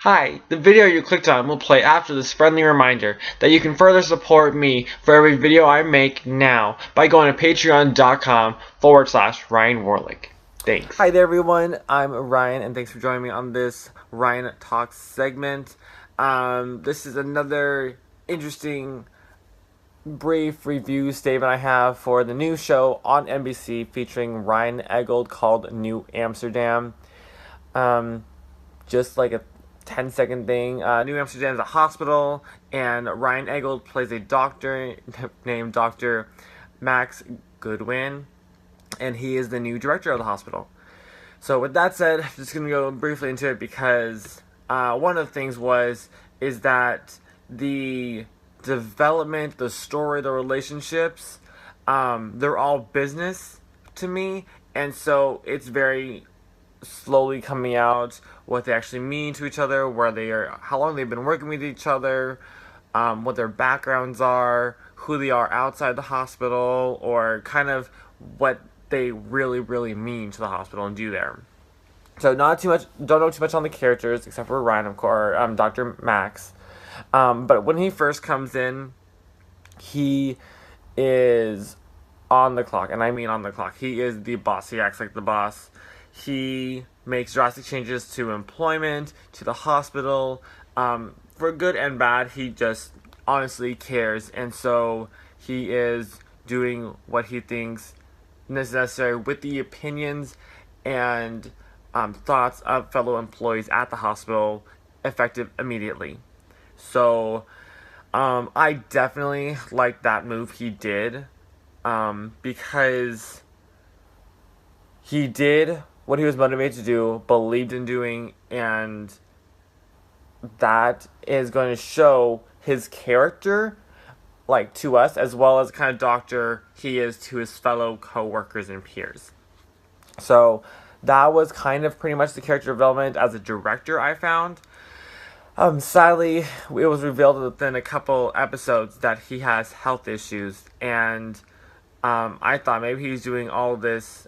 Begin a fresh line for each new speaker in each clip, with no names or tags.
Hi, the video you clicked on will play after this friendly reminder that you can further support me for every video I make now by going to patreon.com/Ryan Warlick. Thanks.
Hi there, everyone. I'm Ryan, and thanks for joining me on this Ryan Talks segment. This is another interesting, brief review statement I have for the new show on NBC featuring Ryan Eggold called New Amsterdam. Just like a 10-second thing. New Amsterdam is a hospital, and Ryan Eggold plays a doctor named Dr. Max Goodwin, and he is the new director of the hospital. So with that said, I'm just going to go briefly into it because one of the things is that the development, the story, the relationships, they're all business to me, and so it's very slowly coming out what they actually mean to each other, where they are, how long they've been working with each other, what their backgrounds are, who they are outside the hospital, or kind of what they really mean to the hospital and do there. So not too much, don't know too much on the characters except for Ryan, of course, Dr. Max. But when he first comes in, he is on the clock, and I mean on the clock. He is the boss. He acts like the boss. He makes drastic changes to employment, to the hospital. For good and bad, he just honestly cares. And so he is doing what he thinks is necessary with the opinions and thoughts of fellow employees at the hospital effective immediately. So I definitely like that move he did because he did what he was motivated to do, believed in doing, and that is going to show his character, like, to us, as well as the kind of doctor he is to his fellow co-workers and peers. So that was kind of pretty much the character development as a director I found. Sadly, it was revealed within a couple episodes that he has health issues, and I thought maybe he was doing all this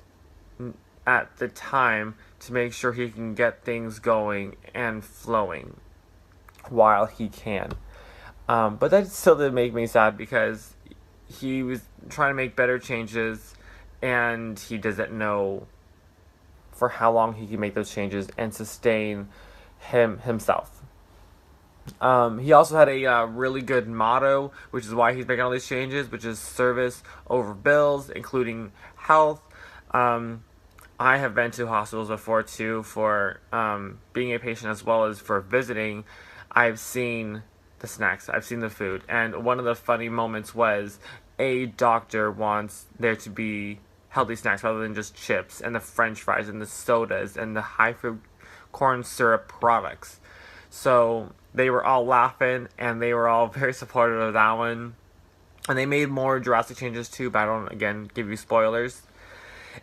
at the time to make sure he can get things going and flowing while he can. But that still did make me sad because he was trying to make better changes and he doesn't know for how long he can make those changes and sustain himself. He also had a really good motto, which is why he's making all these changes, which is service over bills, including health. I have been to hospitals before too for being a patient as well as for visiting. I've seen the snacks, I've seen the food, and one of the funny moments was a doctor wants there to be healthy snacks rather than just chips and the french fries and the sodas and the high fruit corn syrup products. So they were all laughing and they were all very supportive of that one. And they made more drastic changes too, but I don't, again, give you spoilers.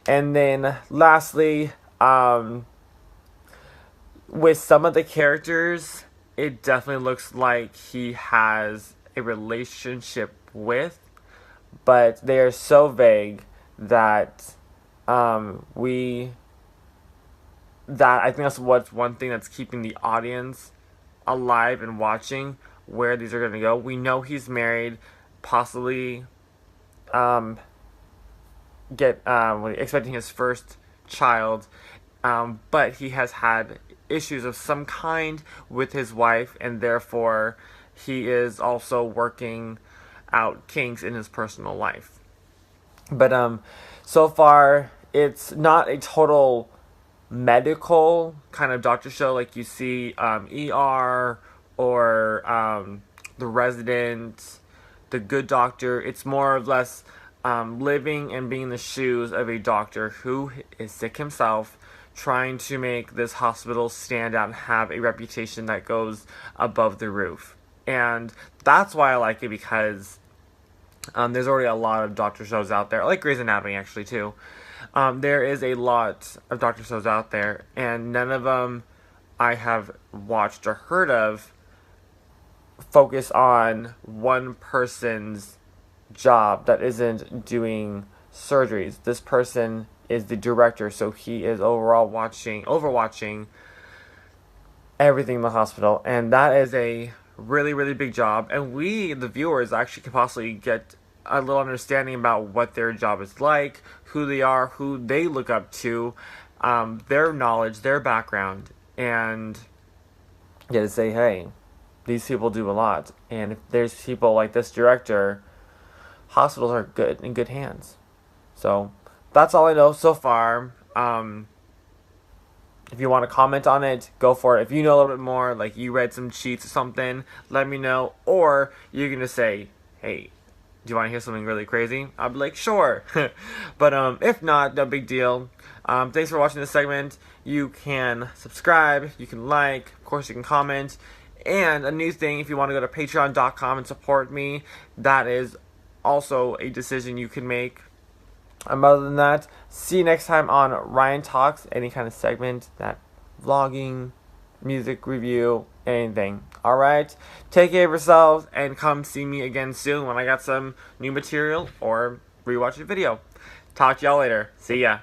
And then lastly, with some of the characters, it definitely looks like he has a relationship with, but they are so vague that I think that's what's one thing that's keeping the audience alive and watching where these are going to go. We know he's married, possibly expecting his first child, but he has had issues of some kind with his wife, and therefore he is also working out kinks in his personal life. But so far it's not a total medical kind of doctor show like you see ER or The Resident, The Good Doctor. It's more or less living and being in the shoes of a doctor who is sick himself, trying to make this hospital stand out and have a reputation that goes above the roof. And that's why I like it, because there's already a lot of doctor shows out there, like Grey's Anatomy actually too. There is a lot of doctor shows out there, and none of them I have watched or heard of focus on one person's job that isn't doing surgeries. This person is the director, so he is overwatching everything in the hospital, and that is a really, really big job. And we, the viewers, actually can possibly get a little understanding about what their job is like, who they are, who they look up to, their knowledge, their background, and get to say, hey, these people do a lot. And if there's people like this director, hospitals are good in good hands. So that's all I know so far. If you want to comment on it, go for it. If you know a little bit more, like you read some cheats or something, let me know. Or you can just say, hey, do you want to hear something really crazy? I'll be like, sure. But if not, no big deal. Thanks for watching this segment. You can subscribe, you can like, of course you can comment. And a new thing, if you want to go to patreon.com and support me, that is also a decision you can make. Other than that, see you next time on Ryan Talks, any kind of segment, that vlogging, music review, anything. Alright? Take care of yourselves, and come see me again soon when I got some new material or rewatch a video. Talk to y'all later. See ya.